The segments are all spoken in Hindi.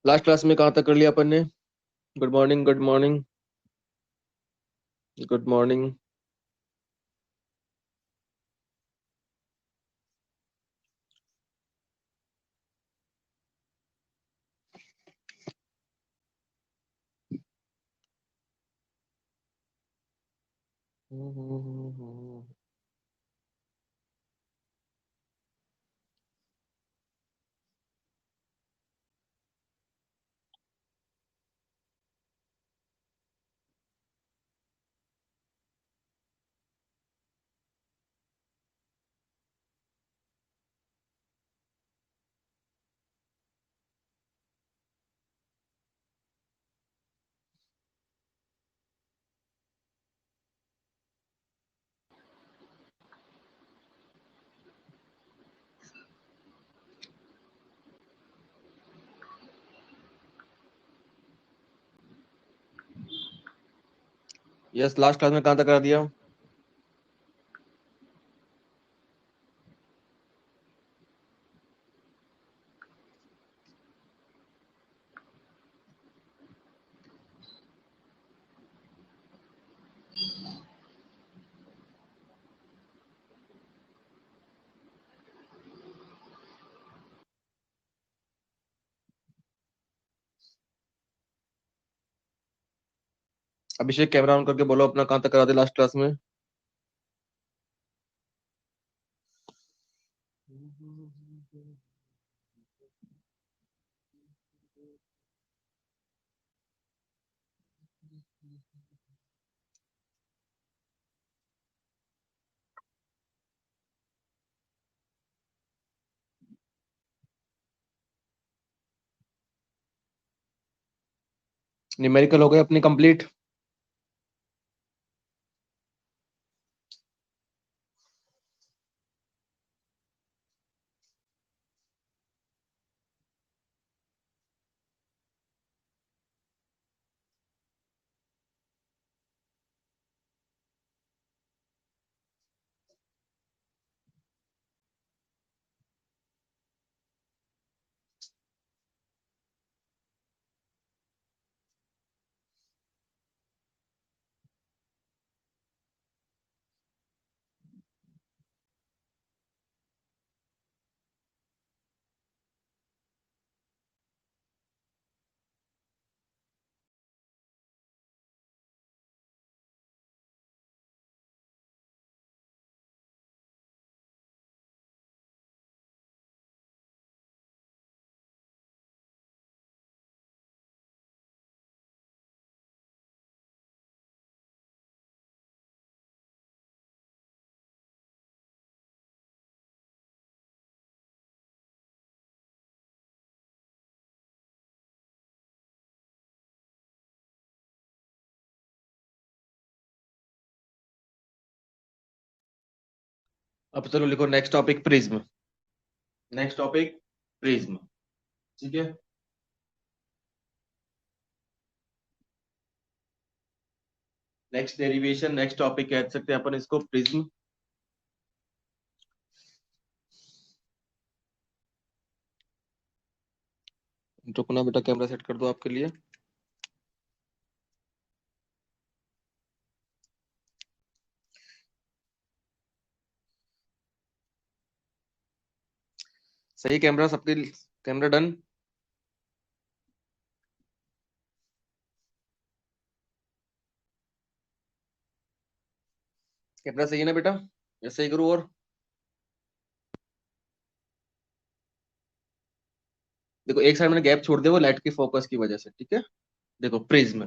लास्ट क्लास में कहाँ तक कर लिया अपन ने? Good morning, good morning, good morning. Yes, last class में कहाँ तक कर दिया? अभिषेक, कैमरा ऑन करके बोलो अपना, कहाँ तक करा दे लास्ट क्लास में? न्यूमेरिकल हो गए अपनी कंप्लीट? अब चलो लिखो next topic prism. Next topic prism. ठीक है। नेक्स्ट डेरिवेशन, नेक्स्ट टॉपिक कह सकते हैं अपन इसको, प्रिज्म। रुकना बेटा, कैमरा सेट कर दो आपके लिए। सही कैमरा सबके? Camera done? कैमरा सही है ना बेटा? या सही करूँ और? देखो एक साइड मैंने गैप छोड़ दिया, वो लाइट की फोकस की वजह से, ठीक है। देखो प्रिज्म।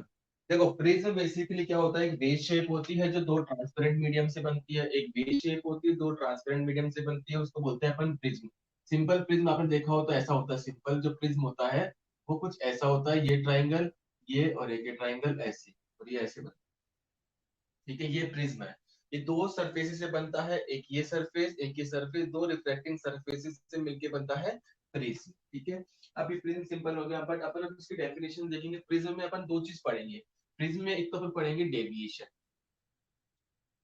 देखो प्रिज्म बेसिकली क्या होता है, एक बेस शेप होती है जो दो ट्रांसपेरेंट मीडियम से बनती है। एक बेस शेप होती है, दो ट्रांसपेरेंट मीडियम से बनती है, उसको बोलते हैं अपन प्रिज्म। सिंपल प्रिज्म आपने देखा हो तो ऐसा होता है। सिंपल जो प्रिज्म होता है वो कुछ ऐसा होता है, ये ट्राइंगल, ये और एक ये ट्राइंगल ऐसे, और ये ऐसे बनता है, ठीक है। ये प्रिज्म है। ये दो सरफेस से बनता है, एक ये सरफेस एक ये सरफेस, दो रिफ्लेक्टिंग सरफेसेस से मिलके बनता है प्रिज्म, ठीक है। अब ये प्रिज्म सिंपल हो गया, बट अपन अब इसकी डेफिनेशन देखेंगे। प्रिज्म में अपन दो चीज पढ़ेंगे। प्रिज्म में एक तो अपन पढ़ेंगे डेविएशन।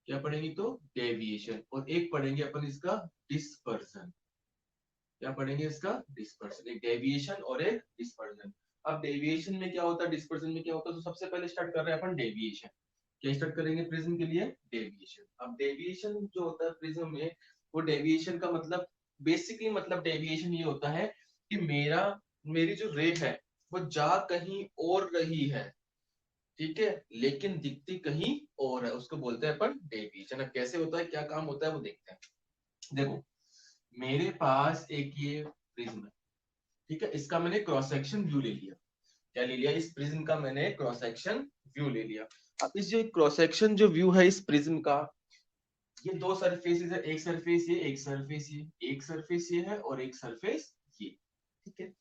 क्या पढ़ेंगे? तो डेविएशन। और एक पढ़ेंगे अपन इसका डिस्पर्सन। क्या पढ़ेंगे इसका डिस्पर्शन, एक डेविएशन और एक डिस्पर्शन। अब डेविएशन में क्या होता है, डिस्पर्शन में क्या होता है, तो सबसे पहले स्टार्ट कर रहे हैं अपन डेविएशन। क्या स्टार्ट करेंगे प्रिज्म के लिए, डेविएशन। अब डेविएशन जो होता है प्रिज्म में, वो डेविएशन का मतलब बेसिकली मतलब डेविएशन ये होता है कि मेरी जो रे है वो जा कहीं और रही है, ठीक है, लेकिन दिखती कहीं और है, उसको बोलते हैं अपन डेविएशन। अब कैसे होता है, क्या काम होता है, वो देखते हैं। देखो मेरे पास एक ये प्रिज्म है, ठीक है, इसका मैंने क्रॉस सेक्शन व्यू ले लिया। क्या ले लिया, इस प्रिज्म का मैंने क्रॉस सेक्शन व्यू ले लिया। अब इस जो क्रॉस सेक्शन जो व्यू है इस प्रिज्म का, ये दो सरफेसेस है, एक सरफेस ये, एक सरफेस ये, एक सरफेस ये है और एक सरफेस ये, ठीक है।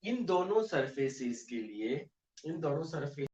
इन दोनों सरफेसेस के लिए, इन दोनों सरफेस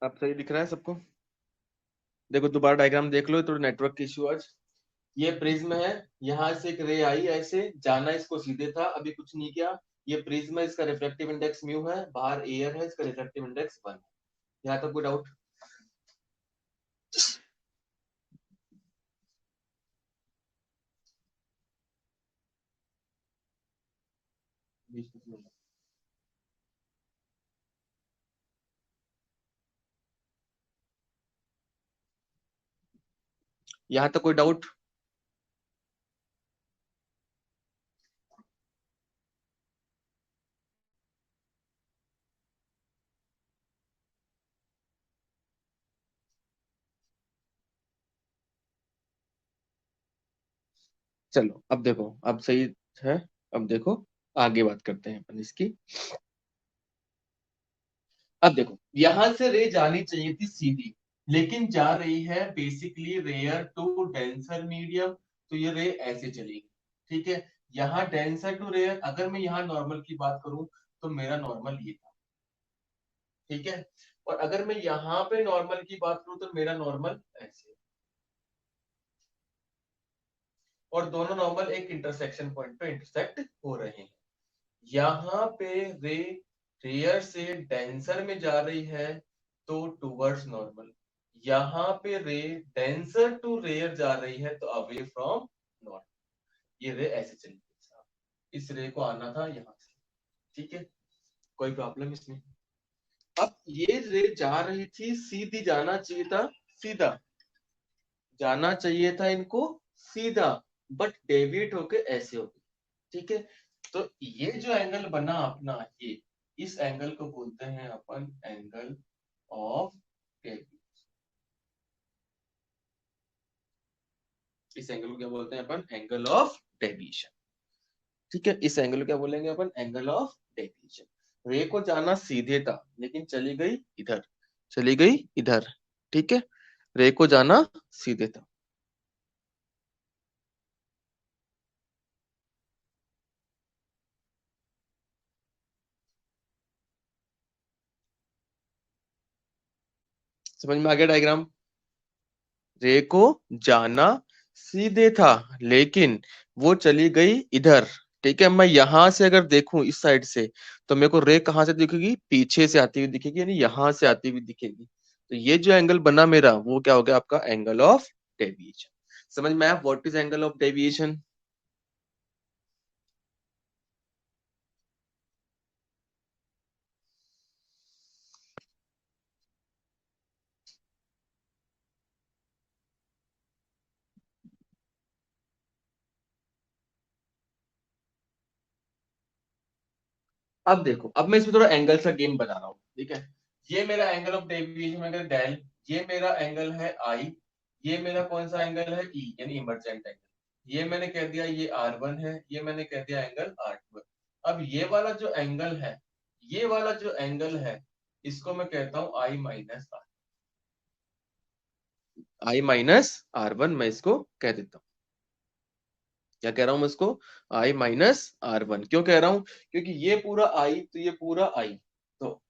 अब सही दिख रहा है सबको? देखो दोबारा डायग्राम देख लो, थोड़ा नेटवर्क की इश्यू आज। ये प्रिज्म है, यहाँ से एक रे आई, ऐसे जाना इसको सीधे था, अभी कुछ नहीं किया। ये प्रिज्म है, इसका रिफ्लेक्टिव इंडेक्स म्यू है, बाहर एयर है, इसका रिफ्लेक्टिव इंडेक्स 1 है। यहाँ तक कोई डाउट? यहाँ तक कोई डाउट? चलो अब देखो, अब सही है। अब देखो, आगे बात करते हैं अपन इसकी। अब देखो, यहां से रे जानी चाहिए थी सीधी, लेकिन जा रही है basically rare to denser medium, तो ये रे ऐसे चलेगी। ठीक है, यहाँ डेंसर टू रेयर, अगर मैं यहाँ नॉर्मल की बात करूं तो मेरा नॉर्मल ये था। ठीक है, और अगर मैं यहाँ पे नॉर्मल की बात करूं तो मेरा नॉर्मल ऐसे, और दोनों नॉर्मल एक इंटरसेक्शन पॉइंट पे इंटरसेक्ट हो रहे हैं। यहाँ पे रे रेयर से डेंसर में जा रही है, तो टूवर्ड्स नॉर्मल। यहाँ पे रे डेंसर टू रेयर जा रही है, तो अवे फ्रॉम नॉर्मल। ये रे ऐसे चली गई, इस रे को आना था यहाँ से। ठीक है, कोई प्रॉब्लम इसमें? अब ये रे जा रही थी सीधी, जाना चाहिए था सीधा, जाना चाहिए था इनको सीधा, बट डेविएट होके ऐसे हो गई। ठीक है, तो ये जो एंगल बना अपना, ये इस एंगल को बोलते हैं अपन एंगल ऑफ डेविएशन। इस एंगल को क्या बोलते हैं अपन? Angle of deviation. ठीक है, इस एंगल को क्या बोलेंगे अपन? Angle of deviation. रे को जाना सीधे था, लेकिन चली गई इधर, चली गई इधर। ठीक है, रे को जाना सीधे था। समझ में आ गया डायग्राम? रे को जाना सीधे था, लेकिन वो चली गई इधर। ठीक है, मैं यहां से अगर देखूं इस साइड से, तो मेरे को रे कहां से दिखेगी? पीछे से आती हुई दिखेगी, यानी यहां से आती हुई दिखेगी। तो ये जो एंगल बना मेरा, वो क्या हो गया आपका? Angle of deviation. समझ में आया what is angle of deviation? अब देखो, अब मैं इसमें थोड़ा एंगल का गेम बना रहा हूँ। ठीक है, ये मेरा एंगल ऑफ डेविएशन अगर डेल, ये मेरा एंगल है आई, ये मेरा कौन सा एंगल है? ई, यानी इमर्जेंट एंगल। ये मैंने कह दिया ये R1 है, ये मैंने कह दिया एंगल R2 है। अब ये वाला जो एंगल है, ये वाला जो एंगल है, इसको मैं कहता हूं I minus R, I minus R1 मैं इसको कह देता हूँ। क्या कह रहा हूं मैं इसको? आई माइनस R1 क्यों कह रहा हूं? क्योंकि ये पूरा आई, तो ये पूरा आई, तो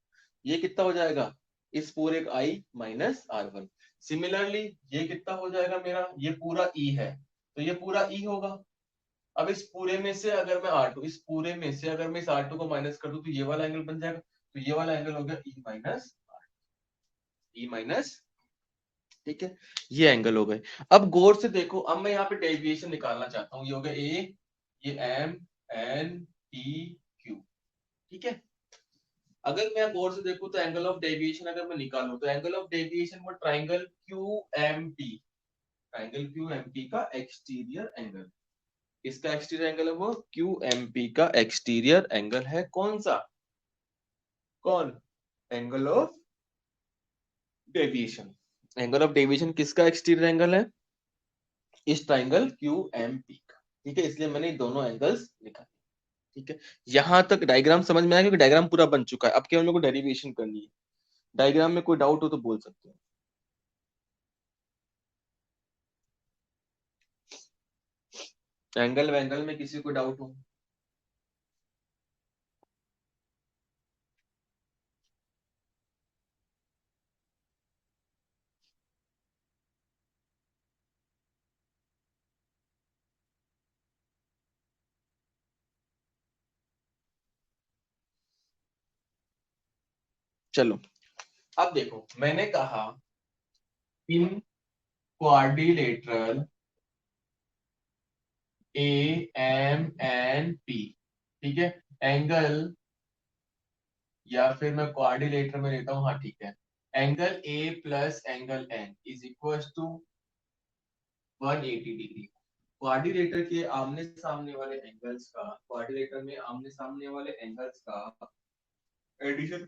ये कितना हो जाएगा? इस पूरे का आई माइनस R1। सिमिलरली ये कितना हो जाएगा मेरा? ये पूरा ई है, तो ये पूरा ई होगा। अब इस पूरे में से अगर मैं R2, इस पूरे में से अगर मैं इस R2 को माइनस कर दूं, तो ये वाला एंगल बन जाएगा। तो ये वाला एंगल हो गया ई माइनस, ई माइनस। ठीक है, ये एंगल हो गए। अब गौर से देखो, अब मैं यहाँ पे डेविएशन निकालना चाहता हूँ। ये हो गया ए, ये एम, एन, पी, क्यू। ठीक है, अगर मैं गौर से देखूं तो एंगल ऑफ डेविएशन अगर मैं निकालूं, तो एंगल ऑफ डेविएशन वो triangle Q M P, triangle Q M P का एक्सटीरियर एंगल। इसका एक्सटीरियर एंगल है वो क्यू एम पी का एक्सटीरियर एंगल है। कौन सा? कौन? Angle of deviation. Angle of deviation किसका एक्सटीरियर एंगल है? इस ट्राइंगल क्यू एम पी का। ठीक है, इसलिए मैंने दोनों एंगल्स निकाले। ठीक है, यहां तक डायग्राम समझ में आया? क्योंकि डायग्राम पूरा बन चुका है, अब क्या हम लोग को डेरिवेशन करनी है। डायग्राम में कोई डाउट हो तो बोल सकते हो। एंगल वैंगल में किसी को डाउट हो? चलो अब देखो, मैंने कहा in quadrilateral A M N P, ठीक है, एंगल, या फिर मैं क्वाड्रिलेटरल में लेता हूं, हाँ ठीक है, angle A plus angle N is equal to 180 degree. Quadrilateral के आमने सामने वाले एंगल्स का, क्वाड्रिलेटर में आमने सामने वाले एंगल्स का एडिशन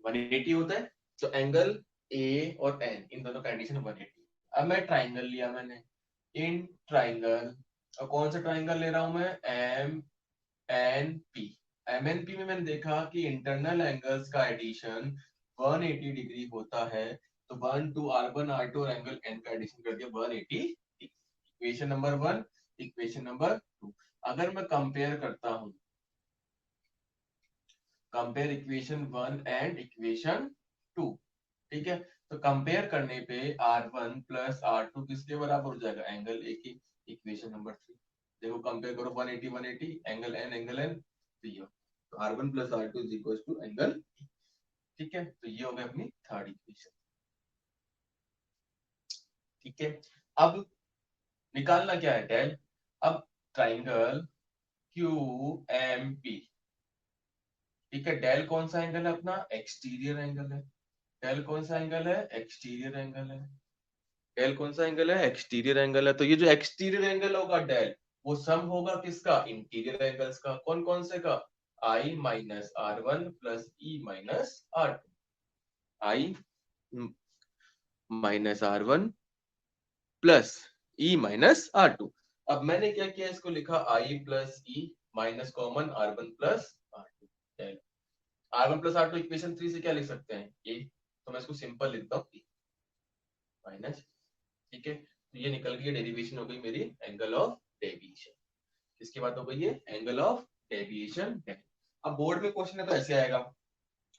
180 होता है। तो एंगल ए और एन, इन दोनों का एडिशन 180। अब मैं ट्राइंगल लिया मैंने, इन ट्राइंगल, और कौन सा ट्राइंगल ले रहा हूं मैं, M N P. M N P में मैंने देखा कि इंटरनल एंगल्स का एडिशन 180 डिग्री होता है। तो 1 2 R1 R2 और एंगल एन का एडिशन कर दिया 180। Equation number 1, equation number 2। अगर मैं कंपेयर करता हूं, कंपेयर इक्वेशन 1 एंड इक्वेशन 2, ठीक है, तो कंपेयर करने पे R1 प्लस R2 किसके बराबर हो जाएगा, एंगल ए की। इक्वेशन नंबर 3, देखो कंपेयर करो 180 180, एंगल एन, तो ये तो R1 plus R2 is equal to angle, ठीक है, तो ये हो गया अपनी थर्ड इक्वेशन। ठीक है, अब निकालना क्या है, डेल। अब ट्राइंगल क्यू एम पी, ठीक है, डेल कौन सा एंगल है अपना, एक्सटीरियर एंगल है। डेल कौन सा एंगल है, एक्सटीरियर एंगल है। डेल कौन सा एंगल है, एक्सटीरियर एंगल है। तो ये जो एक्सटीरियर एंगल होगा डेल, वो सम होगा किसका, इंटीरियर एंगल्स का। कौन कौन से का, I minus R1 plus E minus R2, I minus R1 plus E minus R2। अब मैंने क्या किया, इसको लिखा I plus E minus common R1 plus R2। Del R1 plus R2 equation 3 से क्या लिख सकते हैं, ये, तो मैं इसको सिंपल लिखता हूँ माइनस, ठीक है, तो ये निकल गई, डेरिवेशन हो गई मेरी एंगल ऑफ डेविएशन। इसके बाद हो गई ये एंगल ऑफ डेविएशन। अब बोर्ड में क्वेश्चन है तो ऐसे आएगा,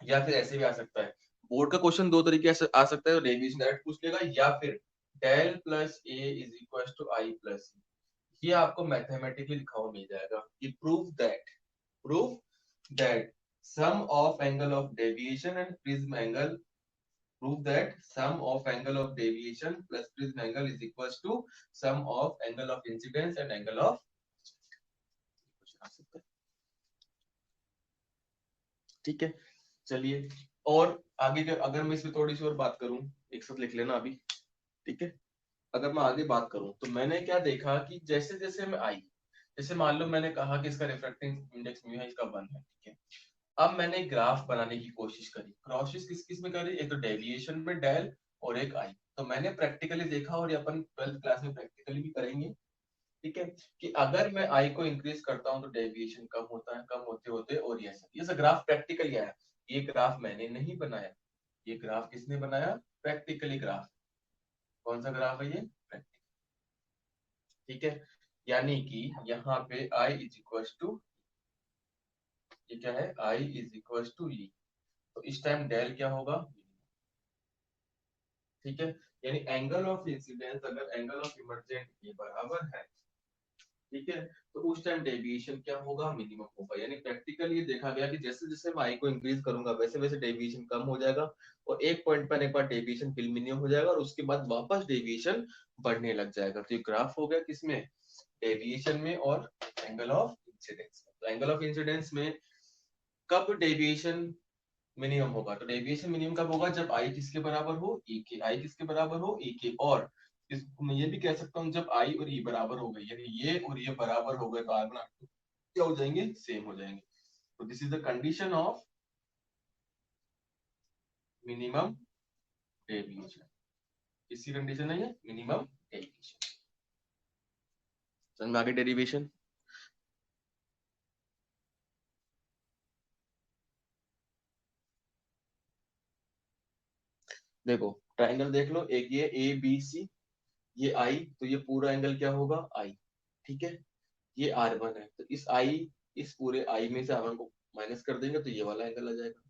या फिर ऐसे भी आ सकता है। बोर्ड का क्वेश्चन दो तरीके से आ सकता है, तो डेविएशन डायरेक्ट पूछ लेगा, या फिर del plus A is equal to I plus, ये आपको मैथमेटिकली लिखा हुआ मिल जाएगा कि prove that sum of angle of deviation and prism angle, prove that sum of angle of deviation plus prism angle is equals to sum of angle of incidence and angle of, ठीक है। चलिए, और आगे अगर मैं इसमें थोड़ी सी और बात करूं, एक साथ लिख लेना अभी, ठीक है। अगर मैं आगे बात करूं तो मैंने क्या देखा कि जैसे जैसे मैं आई, जैसे मान लो मैंने कहा कि इसका रिफ्रैक्टिव इंडेक्स म्यू है, इसका 1 है, ठीक है। अब मैंने ग्राफ बनाने की कोशिश करी, कोशिश किस किस में करी, एक तो डेविएशन में डेल और एक आई। तो मैंने प्रैक्टिकली देखा, और ये अपन 12th क्लास में प्रैक्टिकली भी करेंगे, ठीक है, कि अगर मैं आई को इंक्रीज करता हूं तो डेविएशन कम होता है, कम होते होते, और ये सब ग्राफ प्रैक्टिकली आया। ये ग्राफ मैंने नहीं बनाया, ये ग्राफ किसने बनाया, प्रैक्टिकली ग्राफ। कौन सा ग्राफ है ये, प्रैक्टिकल, ठीक है। यानी कि यहाँ पे आई इज इक्वल टू, ये क्या है, आई इज इक्वल टू ई, तो इस टाइम डेल क्या होगा, ठीक है। यानी एंगल ऑफ इंसिडेंस अगर एंगल ऑफ इमर्जेंट के बराबर है, ठीक है, तो उस टाइम डेविएशन क्या होगा, मिनिमम होगा। यानी प्रैक्टिकली ये देखा गया कि जैसे जैसे मैं आई को इंक्रीज करूंगा वैसे वैसे डेविएशन कम हो जाएगा, और एक पॉइंट पर एक बार डेविएशन फिर मिनिमम हो जाएगा, और उसके बाद वापस डेविएशन बढ़ने लग जाएगा। तो ये ग्राफ हो गया किसमें, डेविएशन में और एंगल ऑफ इंसिडेंस में। तो एंगल ऑफ इंसिडेंस में कब डेविएशन मिनिमम होगा, तो डेविएशन मिनिमम कब होगा, जब आई किसके बराबर हो, ई के। आई किसके बराबर हो, ई के। और मैं ये भी कह सकता हूँ जब आई और ई बराबर हो गए, यानी ये और ये बराबर हो गए, तो R1 R2 क्या हो जाएंगे, सेम हो जाएंगे। तो this is the condition of minimum deviation. किसकी कंडीशन है ये, मिनिमम डेविएशन। समझ में आगे डेरिवेशन। देखो ट्राइंगल देख लो, एक ये ए बी सी, ये आई, तो ये पूरा एंगल क्या होगा, आई, ठीक है। ये R1 है, तो इस पूरे आई में से R1 को माइनस कर देंगे तो ये वाला एंगल आ जाएगा।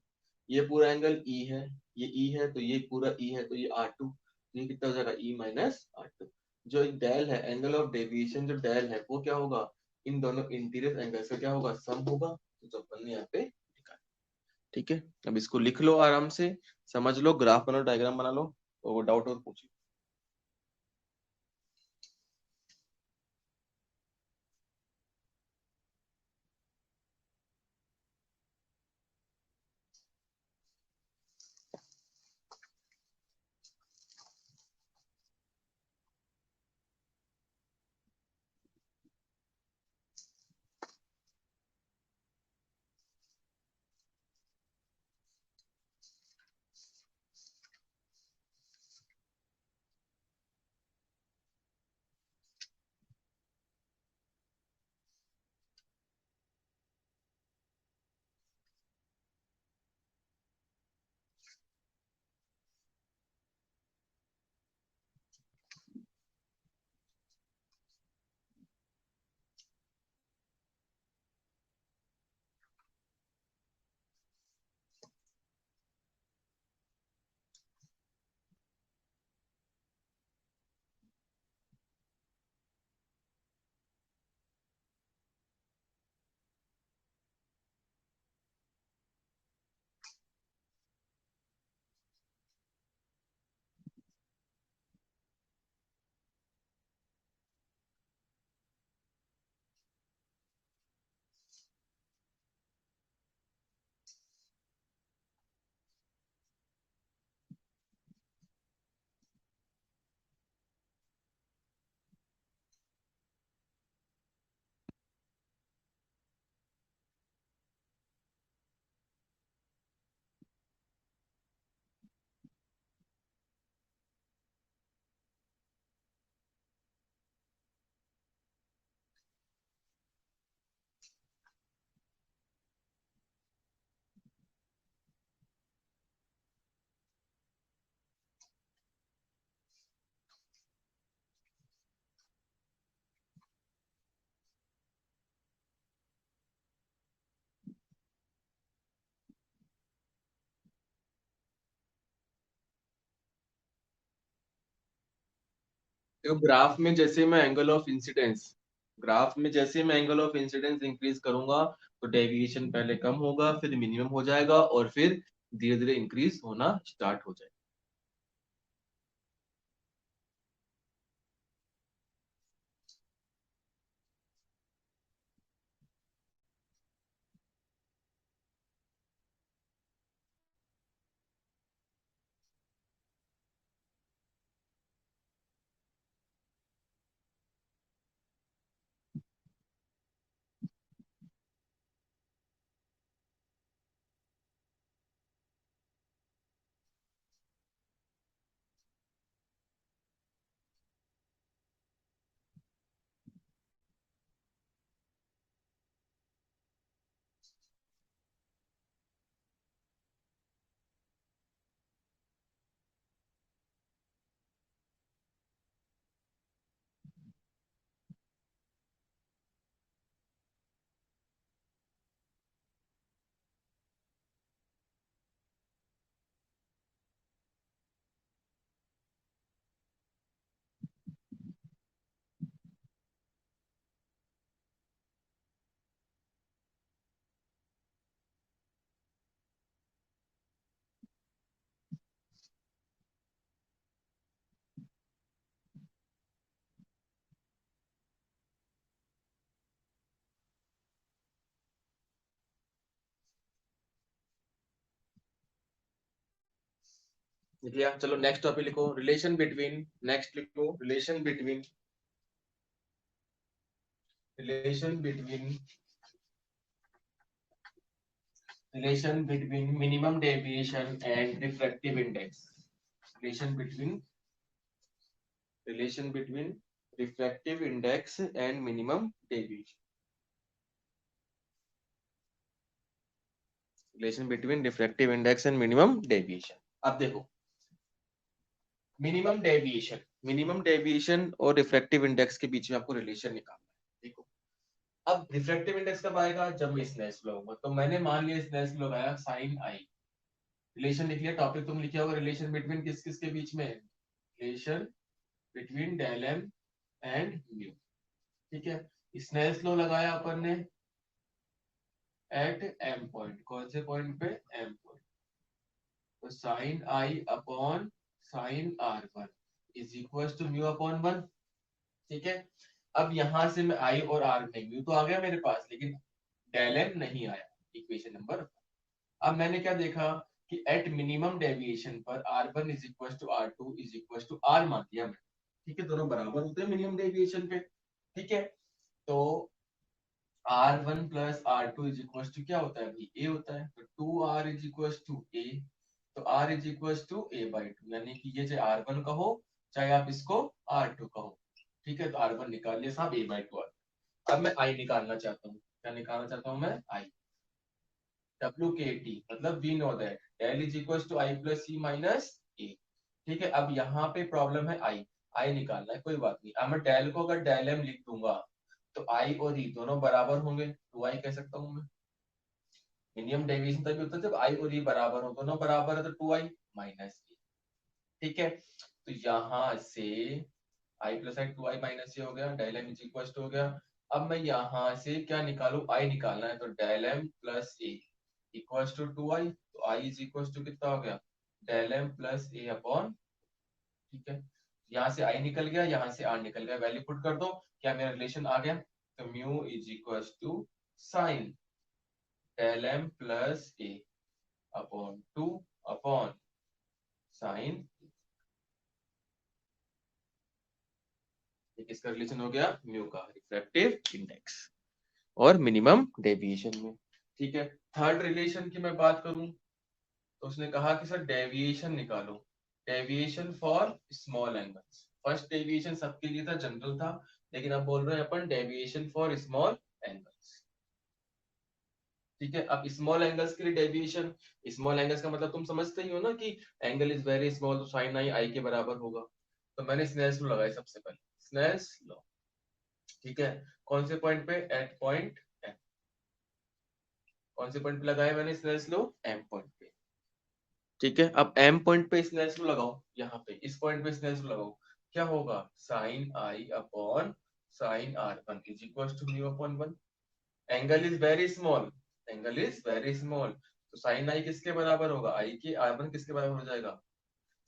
ये पूरा एंगल ई है, ये ई है, तो ये पूरा ई है, तो ये R2, तो ये कितना हो जाएगा, ई माइनस R2। जो डेल है, एंगल ऑफ डेविएशन जो डेल है, वो क्या होगा, इन दोनों इंटीरियर एंगल्स का क्या होगा, सम होगा। तो जो अपन ने यहाँ पे लिखा है, ठीक है, अब इसको लिख लो आराम से, समझ लो, ग्राफ बना लो, डायग्राम बना लो, और डाउट और पूछो। देखो ग्राफ में जैसे मैं एंगल ऑफ इंसिडेंस, ग्राफ में जैसे मैं एंगल ऑफ इंसिडेंस इंक्रीज करूंगा, तो डेविएशन पहले कम होगा, फिर मिनिमम हो जाएगा, और फिर धीरे धीरे इंक्रीज होना स्टार्ट हो जाएगा। लिख लिया, चलो नेक्स्ट टॉपिक लिखो, रिलेशन बिटवीन, नेक्स्ट लिखो relation between, relation between, relation between minimum deviation and refractive index, relation between, relation between refractive index and minimum deviation, relation between refractive index and minimum deviation. अब देखो मिनिमम डेविएशन, मिनिमम डेविएशन और रिफ्रैक्टिव इंडेक्स के बीच में आपको रिलेशन निकालना है। देखो अब रिफ्रैक्टिव इंडेक्स कब आएगा, जब मैं स्नेल्स लॉ होगा, तो मैंने मान लिया स्नेल्स लॉ लगाया साइन आई, रिलेशन लिख लिया, टॉपिक तुम लिखे होगा रिलेशन बिटवीन किस किस के बीच में, relation between del M and mu, ठीक है। स्नेल्स लॉ लगाया अपन ने, एट एम पॉइंट, कौन से पॉइंट पे, एम पॉइंट। तो sine I upon sine R one is equal to mu upon one. ठीक है, अब यहां से मैं आई और आर में, म्यू तो आ गया मेरे पास लेकिन डेल एम नहीं आया, इक्वेशन नंबर। अब मैंने क्या देखा कि एट मिनिमम डेविएशन पर R one is equal to R two is equal to R मान दिया मैं। ठीक है, दोनों बराबर होते हैं मिनिमम डेविएशन पे। ठीक है, तो R one plus R two is equal to क्या होता है भाई, ए होता है। तो two R is equal to A, तो R is equal to A by two, यानी कि ये चाहे आर वन कहो चाहे आप इसको आर टू कहो। ठीक है, तो आर वन निकाल लिया साहब, ए बाई टू आर। अब मैं आई निकालना चाहता हूँ, क्या निकालना चाहता हूँ मैं, आई। डब्ल्यू के टी मतलब we know that del is equal to I plus C minus A. ठीक है, अब यहाँ पे प्रॉब्लम है आई, आई निकालना है, कोई बात नहीं। अब मैं डेल को अगर डेल एम लिख दूंगा तो आई और ई दोनों बराबर होंगे, टू आई कह सकता हूँ मैं। मिनिमम डेविएशन तभी होता है जब आई और ई बराबर हो, दोनों बराबर है तो टू आई माइनस ए। ठीक है, तो यहाँ से I plus I, two I minus A हो गया, del M is equal to हो गया। अब मैं यहाँ से क्या निकालू, आई निकालना है, तो del M plus A equals to two I, तो आई इज इक्वल्स टू कितना हो गया, del M plus A upon. ठीक है, यहाँ से आई निकल गया, यहाँ से आर निकल गया, वैल्यू पुट कर दो, क्या मेरा रिलेशन आ गया। तो mu is equals to sine del M plus A upon two upon sine. किसका रिलेशन हो गया, म्यू का, रिफ्रैक्टिव इंडेक्स और मिनिमम डेविएशन में। ठीक है, थर्ड रिलेशन की मैं बात करूं तो उसने कहा कि सर डेविएशन निकालो, deviation for small angles. First deviation सबके लिए था, जनरल था, लेकिन अब बोल रहे हैं अपन डेविएशन फॉर स्मॉल एंगल्स। ठीक है, अब स्मॉल एंगल्स के लिए डेविएशन, स्मॉल एंगल्स का मतलब तुम समझते ही हो ना कि एंगल इज वेरी स्मॉल, तो साइन आई आई के बराबर होगा। तो मैंने स्नेल्स लॉ लगाया सबसे पहले, स्नेल्स लॉ। ठीक है, कौन से पॉइंट पे, एट पॉइंट एम। कौन से पॉइंट पे लगाया मैंने स्नेल्स लॉ, एम पॉइंट पे। ठीक है, अब एम पॉइंट पे स्नेल्स लॉ लगाओ, यहाँ पे इस पॉइंट पे स्नेल्स लॉ लगाओ, क्या होगा, sine I upon sine R one is equal to mu upon one. Angle is very small, angle is very small, तो साइन आई किसके बराबर होगा, आई के, आर वन किसके बराबर हो जाएगा,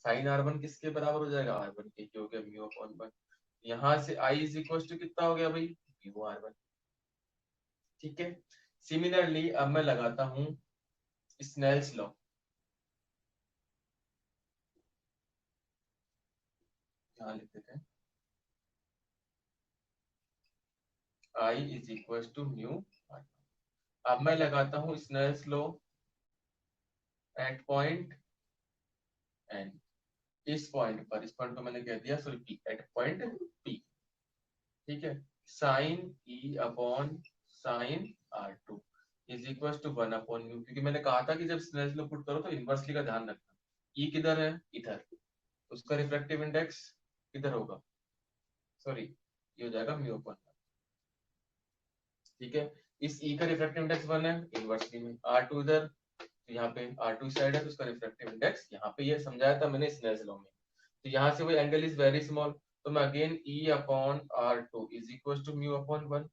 साइन आर वन किसके बराबर हो जाएगा, आर वन के, हो गया म्यू अपॉन वन। यहाँ से आई इज इक्वल टू कितना हो गया भाई, म्यू आर वन। ठीक है, सिमिलरली अब मैं लगाता हूँ स्नेल्स लॉ। यहाँ लिख देते हैं, I is equal to mu. अब मैं लगाता हूँ Snell's law at point N, इस पॉइंट पर, इस पॉइंट को मैंने कह दिया sorry P, at point P. ठीक है, sine E upon sine R two is equal to one upon mu, क्योंकि मैंने कहा था कि जब स्नेल्स लॉ पुट करो तो इनवर्सली का ध्यान रखना। ई किधर है, इधर, उसका रिफ्रैक्टिव इंडेक्स किधर होगा, सॉरी ये हो जाएगा म्यू अपॉन। ठीक है, इस ई का रिफ्रैक्टिव इंडेक्स वन है, इनवर्सली में आर टू इधर, तो यहाँ पे आर टू साइड है तो उसका रिफ्रैक्टिव इंडेक्स यहाँ पे, ये समझाया था मैंने स्नेल्स लॉ में। तो यहाँ से वो एंगल इज वेरी स्मॉल, तो मैं again E upon R two is equal to mu upon one.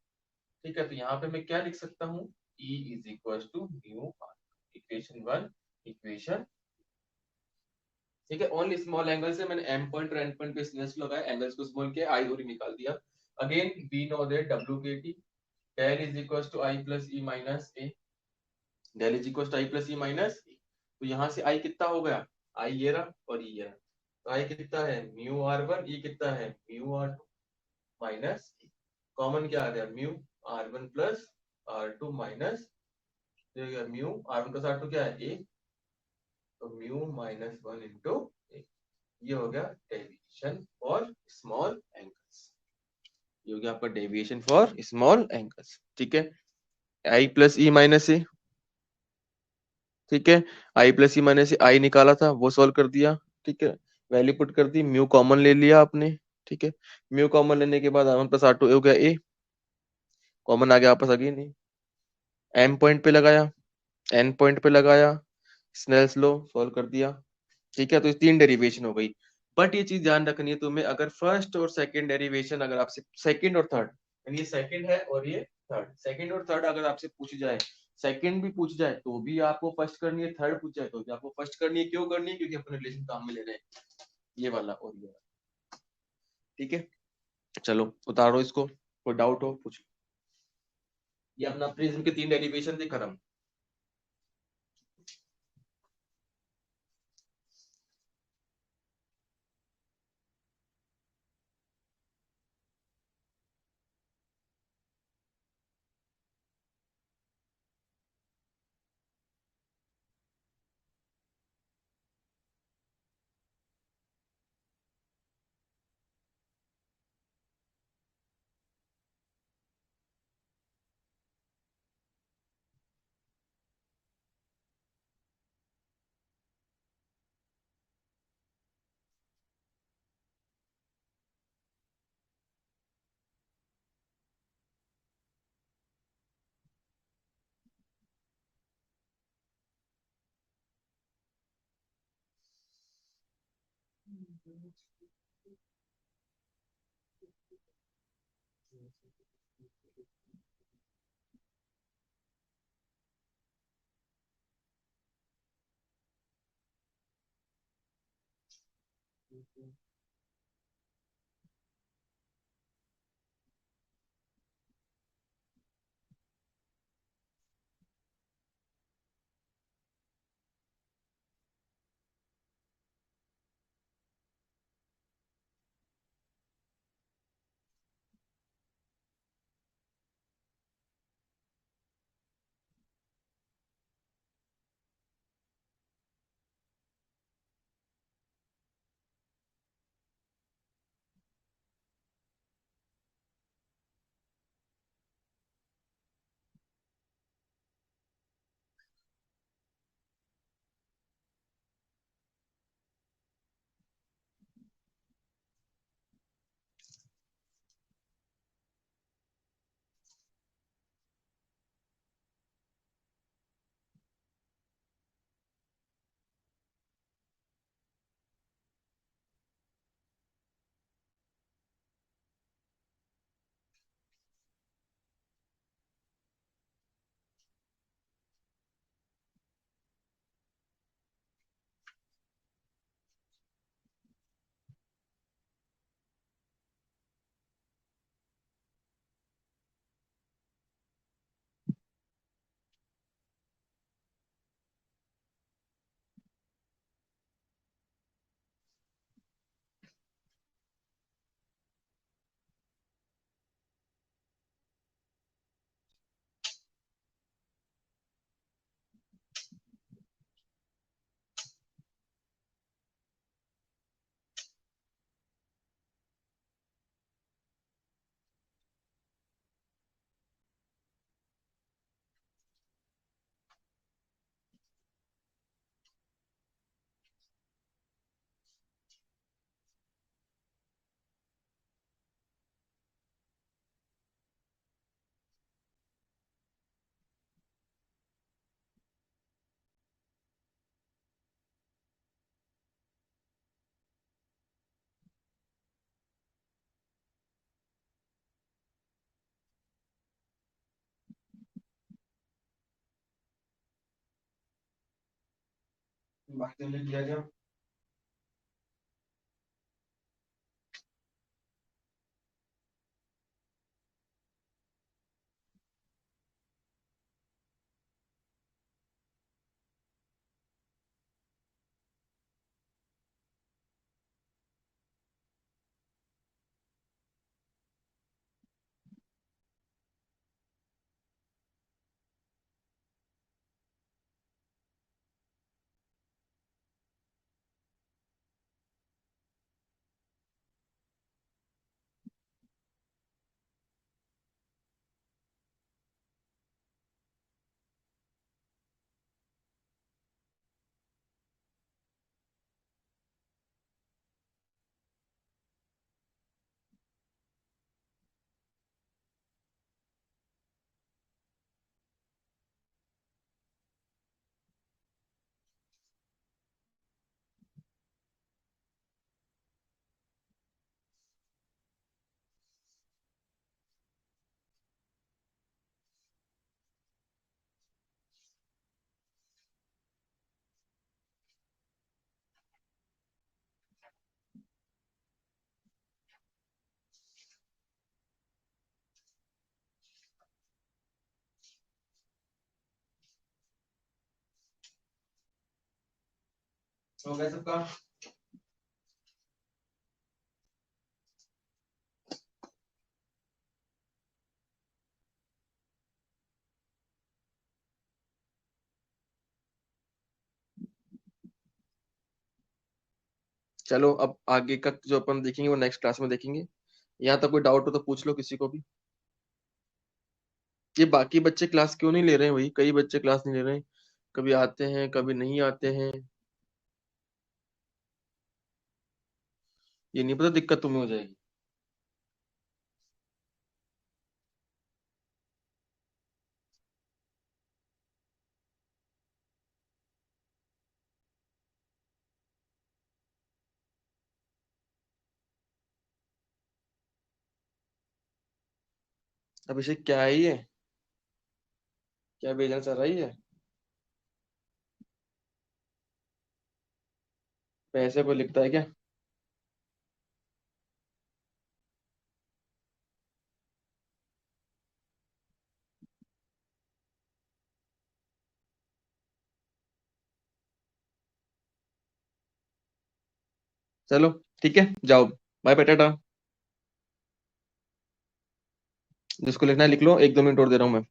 ठीक है, तो यहाँ पे मैं क्या लिख सकता हूँ, E is equal to mu R, equation one, equation. ठीक है, ओनली स्मॉल एंगल से मैंने एम पॉइंट और एन पॉइंट पे स्नेल्स लॉ लगाया, एंगल्स को स्मॉल किया, आई और निकाल दिया। Again we know that W K T del is equal to I plus E minus A, del is equal to I plus E minus A. तो यहाँ से आई कितना हो गया, आई ये रहा और ये रहा, तो आई कितना है म्यू आर वन, ई कितना है mu R two minus, common क्या आ गया mu R one plus R two minus mu R one plus R two क्या है ए, तो mu minus one into A. ये हो गया डेविएशन फॉर स्मॉल एंगल्स, ये हो गया आपका डेविएशन फॉर स्मॉल एंगल्स। ठीक है, आई प्लस ई माइनस ए। ठीक है, आई प्लस ई माइनस आई निकाला था वो सॉल्व कर दिया। ठीक है, वैल्यू पुट कर दी, म्यू कॉमन ले लिया आपने। ठीक है, म्यू कॉमन लेने के बाद R one plus R two हो गया ए, कॉमन आ गया आपस अगेन नहीं, एम पॉइंट पे लगाया, एन पॉइंट पे लगाया, स्नेल्स लॉ सॉल्व कर दिया। ठीक है, तो ये तीन डेरिवेशन हो गई। बट ये चीज ध्यान रखनी है तुम्हें, अगर फर्स्ट और सेकंड डेरिवेशन अगर आपसे, सेकंड और थर्ड, यानी ये सेकंड है और ये थर्ड, सेकंड और थर्ड अगर आपसे पूछी जाए, सेकंड भी पूछ जाए तो भी आपको फर्स्ट करनी है, थर्ड पूछ जाए तो भी आपको फर्स्ट करनी है। क्यों करनी है? क्योंकि अपने रिलेशन काम में ले रहे हैं, ये वाला और ये वाला। ठीक है, चलो उतारो इसको, कोई डाउट हो पूछो। ये अपना प्रिज्म के तीन डेरिवेशन थे, खत्म। बाकी हमने किया क्या? हो गया सबका? चलो अब आगे का जो अपन देखेंगे वो नेक्स्ट क्लास में देखेंगे। यहाँ तक कोई डाउट हो तो पूछ लो किसी को भी। ये बाकी बच्चे क्लास क्यों नहीं ले रहे हैं भाई? कई बच्चे क्लास नहीं ले रहे हैं, कभी आते हैं कभी नहीं आते हैं। ये नहीं पता दिक्कत तुम्हें हो जाएगी। अभिषेक क्या है ये? क्या भेजना चाह रही है? पैसे को लिखता है क्या? चलो ठीक है, जाओ। Bye bye, tata. जिसको लिखना है लिख लो, 1-2 मिनट और दे रहा हूँ मैं।